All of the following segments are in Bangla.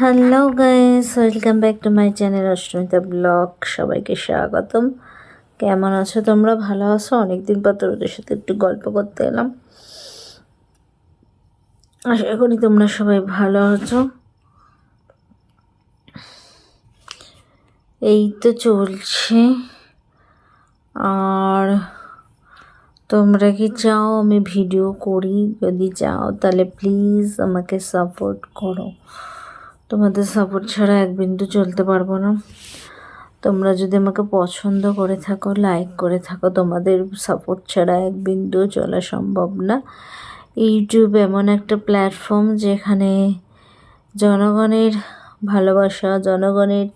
Hello guys, welcome back to my channel Ashtamita vlog. সবাইকে স্বাগতম। কেমন আছো তোমরা? ভালো আছো? অনেকদিন পর তোমাদের সাথে একটু গল্প করতে এলাম। আশা করি তোমরা সবাই ভালো আছো। এই তো চলছে। আর তোমরা কি চাও আমি ভিডিও করি? যদি চাও তাহলে প্লিজ আমাকে সাপোর্ট করো। তোমাদের সাপোর্ট ছাড়া এক বিন্দু চলতে পারবো না। তোমরা যদি আমাকে পছন্দ করে থাকো, লাইক করে থাকো, তোমাদের সাপোর্ট ছাড়া এক বিন্দু চলা সম্ভব না। ইউটিউব এমন একটা প্ল্যাটফর্ম যেখানে জনগণের ভালোবাসা, জনগণের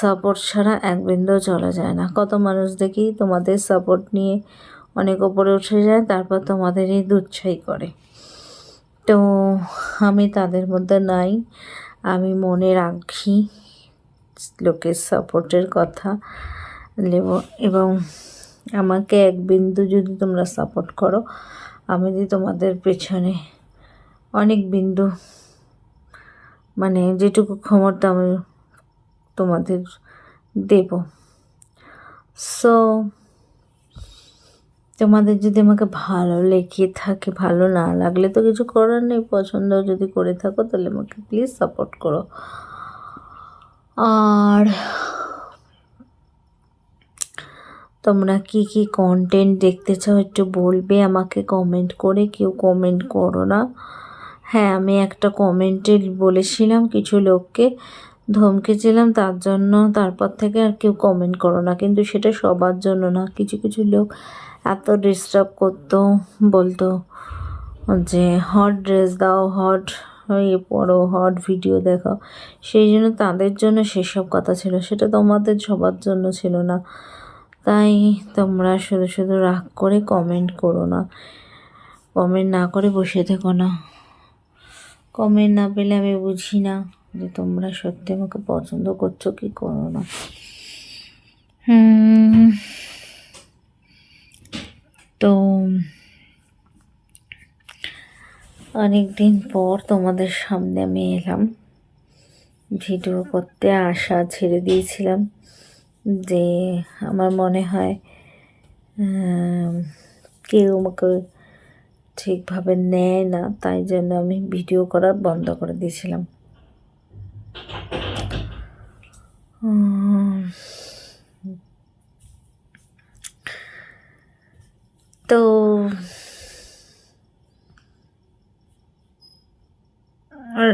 সাপোর্ট ছাড়া এক বিন্দু চলা যায় না। কত মানুষ দেখি তোমাদের সাপোর্ট নিয়ে অনেক ওপরে উঠে যায়, তারপর তোমাদেরই দুচ্ছাই করে। তো আমি তাদের মধ্যে নাই। আমি মনে রাখি লোকের সাপোর্টের কথা এবং আমাকে এক বিন্দু যদি তোমরা সাপোর্ট করো, আমি যদি তোমাদের পেছনে অনেক বিন্দু মানে যেটুকু ক্ষমতা আমি তোমাদের দেব। সো তোমাদের যদি আমাকে ভালো লেগে থাকে, ভালো না লাগলে তো কিছু করার নেই। পছন্দ যদি করে থাকো তাহলে আমাকে প্লিজ সাপোর্ট করো। আর তোমরা কি কি কন্টেন্ট দেখতে চাও একটু বলবে আমাকে কমেন্ট করে। কেউ কমেন্ট করো না। হ্যাঁ, আমি একটা কমেন্টে বলেছিলাম, কিছু লোককে ধমকেছিলাম, তার জন্য তারপর থেকে আর কেউ কমেন্ট করো না। কিন্তু সেটা সবার জন্য না। কিছু কিছু লোক এত ডিস্টার্ব করতো, বলতো যে হট ড্রেস দাও, হট ইয়ে পড়ো, হট ভিডিও দেখাও। সেই জন্য তাদের জন্য সেসব কথা ছিল, সেটা তোমাদের সবার জন্য ছিল না। তাই তোমরা শুধু শুধু রাগ করে কমেন্ট করো না। কমেন্ট না করে বসে থেকো না। কমেন্ট না পেলে আমি বুঝি না যে তোমরা সত্যি আমাকে পছন্দ করছো কি করো না। তো অনেক দিন পর তোমাদের সামনে আমি এলাম। ভিডিও করতে আশা ছেড়ে দিয়েছিলাম, যে আমার মনে হয় কেউ আমাকে ঠিকভাবে নেয় না, তাই জন্য আমি ভিডিও করা বন্ধ করে দিয়েছিলাম। তো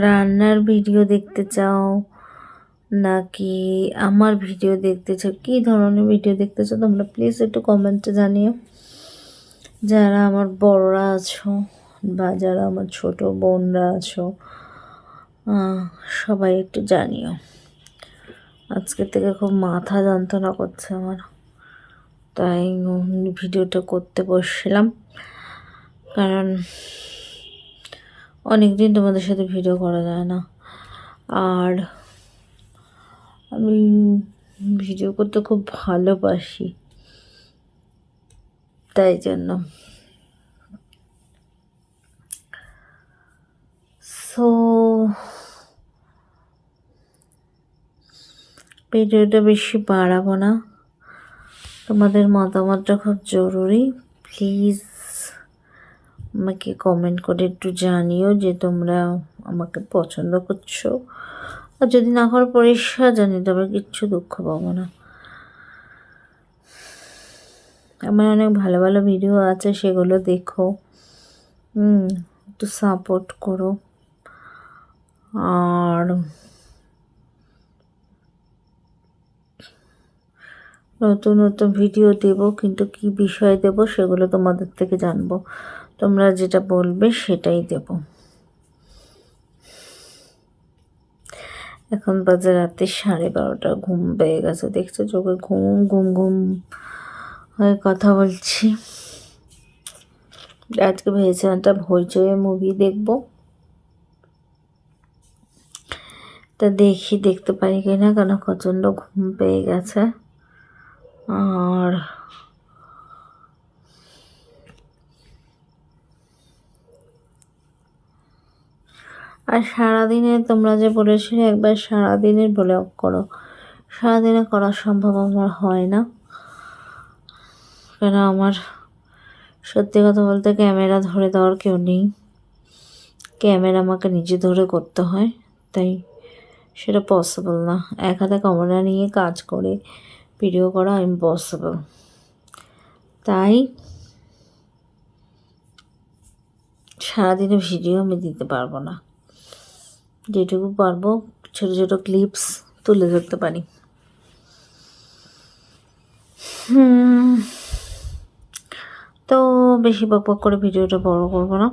রান্নার ভিডিও দেখতে চাও নাকি আমার ভিডিও দেখতে চাও? কী ধরনের ভিডিও দেখতে চাও তোমরা প্লিজ একটু কমেন্টে জানিও। যারা আমার বড়রা আছো বা যারা আমার ছোট বোনরা আছো, সবাই একটু জানিও। আজকে থেকে খুব মাথা যন্ত্রণা করছে আমার, তাই ভিডিওটা করতে বসছিলাম। কারণ অনেক দিন তোমাদের সাথে ভিডিও করা যায় না, আর আমি ভিডিও করতে খুব ভালোবাসি, তাই জন্য। সো ভিডিওটা বেশি বাড়াবো না। তোমাদের মতামতটা খুব জরুরি। প্লিজ আমাকে কমেন্ট করে একটু জানিও যে তোমরা আমাকে পছন্দ করছো। আর যদি না করো পরিষ্কার জানি, তবে কিচ্ছু দুঃখ পাবো না। আমার অনেক ভালো ভালো ভিডিও আছে, সেগুলো দেখো, একটু সাপোর্ট করো। আর নতুন নতুন ভিডিও দেব, কিন্তু কি বিষয় দেব সেগুলো তোমাদের থেকে জানবো। তোমরা যেটা বলবে সেটাই দেব। এখন বাজে রাতে 12:30, ঘুম পেয়ে গেছে, দেখছো চোখে ঘুম ঘুম ঘুম হয়ে কথা বলছি। আজকে ভেবেছিলাম একটা হইচই মুভি দেখবো, তা দেখতে পারি কিনা, কেন প্রচণ্ড ঘুম পেয়ে গেছে। আর আর সারাদিনে তোমরা যে বলেছিলে একবার সারাদিনের ব্লগ করো, সারাদিনে করা সম্ভব আমার হয় না, কারণ আমার সত্যি কথা বলতে ক্যামেরা ধরে দেওয়ার কেউ নেই, ক্যামেরা আমাকে নিজে ধরে করতে হয়, তাই সেটা পসিবল না। এক হাতে ক্যামেরা নিয়ে কাজ করে ভিডিও করা ইম্পসিবল, তাই সারাদিনে ভিডিও আমি দিতে পারবো না, যেটুকু পারবো ছোটো ছোটো ক্লিপস তুলে ধরতে পারি। তো বেশি বকবক করে ভিডিওটা বড় করবো না।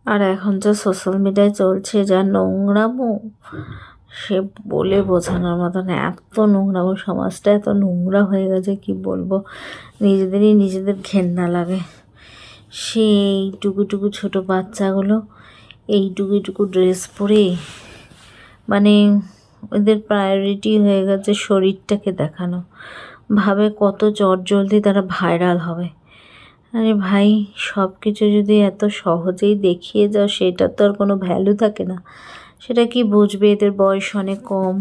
আর এখন যা সোশ্যাল মিডিয়ায় চলছে যা নোংরামো, সে বলে বোঝানোর মতন, এত নোংরামো, সমাজটা এত নোংরা হয়ে গেছে কি বলবো, নিজেদের ঘেন্না লাগে। সেই টুকু ছোটো বাচ্চাগুলো এইটুকু ড্রেস পরে, মানে ওদের প্রায়োরিটি হয়ে গেছে শরীরটাকে দেখানো, ভাবে কত চটজলদি তারা ভাইরাল হবে। আরে ভাই, সব কিছু যদি এত সহজেই দেখিয়ে যাও সেটা তো আর কোনো ভ্যালু থাকে না। সেটা কি বুঝবে, এদের বয়স অনেক কম,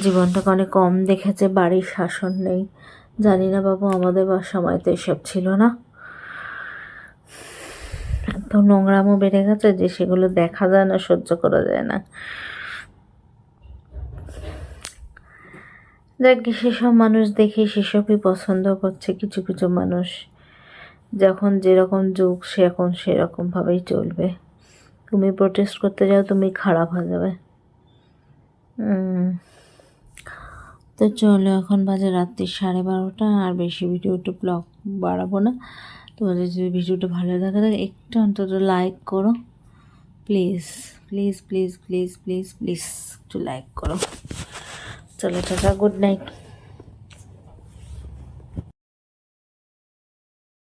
জীবনটাকে অনেক কম দেখেছে, বাড়ির শাসন নেই। জানি না বাবু, আমাদের সময় তো এসব ছিল না। এত নোংরামও বেড়ে গেছে যে সেগুলো দেখা যায় না, সহ্য করা যায় না। যাক, সেসব মানুষ দেখে সেসবই পছন্দ করছে কিছু কিছু মানুষ। যখন যেরকম যুগ, সে এখন সেরকমভাবেই চলবে। তুমি প্রোটেস্ট করতে যাও, তুমি খারাপ হয়ে যাবে। তো চলো, এখন বাজে রাত্রি 12:30, আর বেশি ভিডিওটা ব্লগ বাড়াবো না। তোমাদের যদি ভিডিওটা ভালো লাগে একটু অন্তত লাইক করো please, please please please please please একটু লাইক করো। চলো টাটা, গুড নাইট।